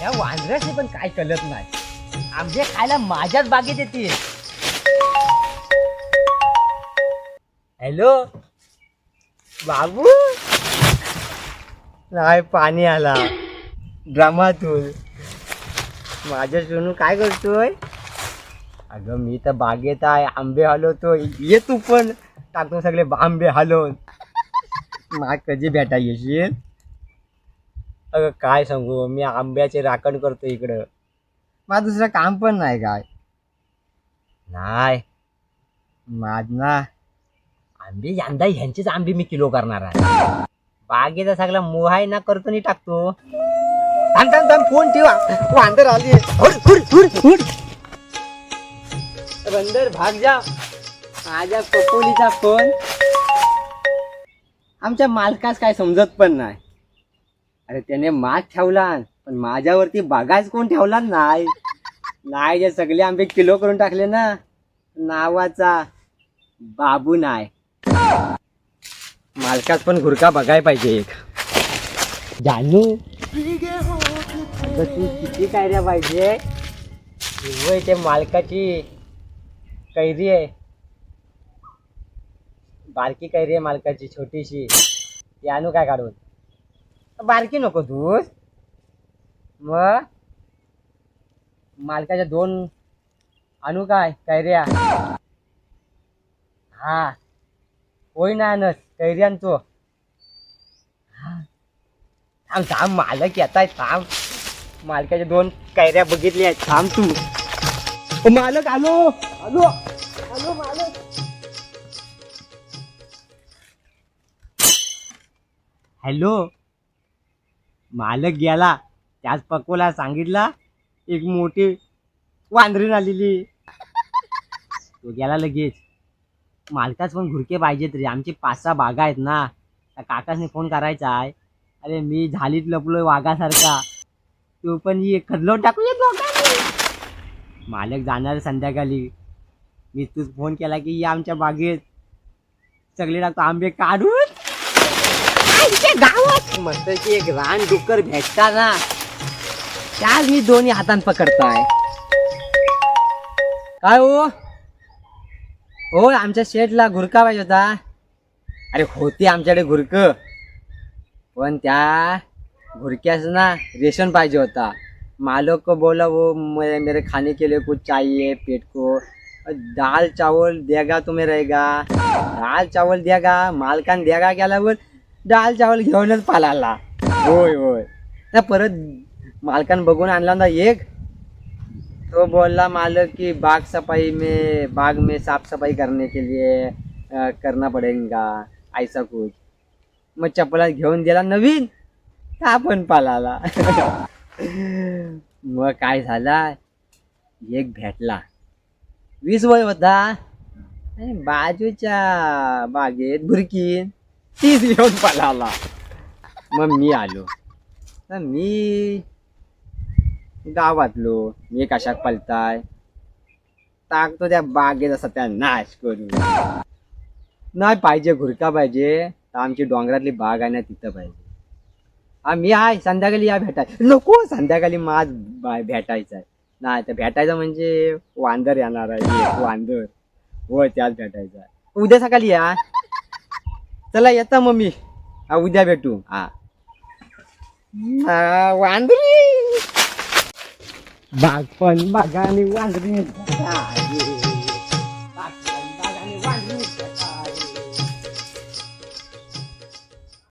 या वांद्र्याशी पण काय कळत नाही, आंबे खायला माझ्याच बागेत येतील. हॅलो बाबू, नाही पाणी आला ड्रामातून. माझ्या सोनू काय करतोय? अगं मी तर बागेत आहे, आंबे हलवतोय. ये तू पण, टाकतो सगळे आंबे हलवून. मला कधी भेटा येशील? अगं काय सांगू, मी आंब्याचे राखण करतो इकडं. मला दुसरं काम पण नाही काय. नाही माझ ना आंबे यंदा ह्यांचेच आंबे मी किलो करणार आहे. बागेचा सगळा मोह आहे ना, करतो नि टाकतो. थांब थांब थांब, फोन ठेवा, वांदर आली. बंदर भाग जा. माझ्या पपोलीचा फोन. आमच्या मालकास काय समजत पण नाही. अरे त्याने माग ठेवला, पण माझ्यावरती बागाच कोण ठेवला नाही. नाही, जे सगळे आंबे किलो करून टाकले ना, नावाचा बाबू नाही. मालकास पण घुरका बघाय पाहिजे एक. जानू तू किती कैऱ्या पाहिजे? वय ते मालकाची कैरी आहे, बारकी कैरी आहे मालकाची छोटीशी. ती आणू काय काढून? बारकी नको तू. मग मालकाच्या 2 आणू काय कैऱ्या? हा होय ना, आणत कैरी आणतो. थांब थांब, मालक येत आहे. थांब, मालकाच्या 2 कैऱ्या बघितल्या आहेत. थांब तू. मालक आलो आलो आलो मालक. हॅलो, मालक गेला. त्याच पकोला सांगितला एक मोठी वांदरीण आलेली. तो गेला लगेच. मालकाच पण घुरके पाहिजेत रे, आमची 5-6 बागा आहेत ना. त्या काकासने फोन करायचा आहे. अरे मी झालीत लपलोय वाघासारखा, तू पण ये खदलवून टाकूया दोघांनी. मालक जाणार संध्याकाळी. मी तू फोन केला की या आमच्या बागेत, सगळे टाकतो आंबे काढून. गावात मस्त की एक रान डुक्कर भेटता ना, त्याच मी दोन्ही हातान पकडताय. काय हो आमच्या शेठला घुरका पाहिजे होता. अरे होती आमच्याकडे घुरक, पण त्या घुरक्यास ना रेशन पाहिजे होता. मालक को बोला वो मेरे खाने के लिए कुछ चाहिए पेट को. दाल चावल देगा तुम्हें रहेगा. दाल चावल देगा, मालकान देगा गेल्यावर दाल चावल घेऊनच पालाला. होय होय, त्या परत मालकान बघून आणला ना एक. तो बोलला मालक की बाग में साफ सफाई करने के लिए करना पड़ेगा ऐसा कुछ. मग चपला घेऊन दिला नवीन, का पण पालाला. मग काय झाला, एक भेटला 20 वय होता, आणि बाजूच्या बागेत भुरकीन 30 घेऊन पालाला. मग मी आलो. तर मी गावातलो, मी कशाक पलताय, टाकतो त्या बागेत असा त्या नाश करून. नाही पाहिजे घुरका पाहिजे, तर आमची डोंगरातली बाग आहे ना तिथं पाहिजे. मी आहे, संध्याकाळी या भेटाय. नको, संध्याकाळी माझ भेटायचं आहे. नाही तर भेटायचं म्हणजे वांदर येणार आहे. वांदर होय, त्याच भेटायचं आहे. उद्या सकाळी या. चला येता मग मी. उद्या भेटू. हा वांदरी बाग पण बागा आणि वांदरी.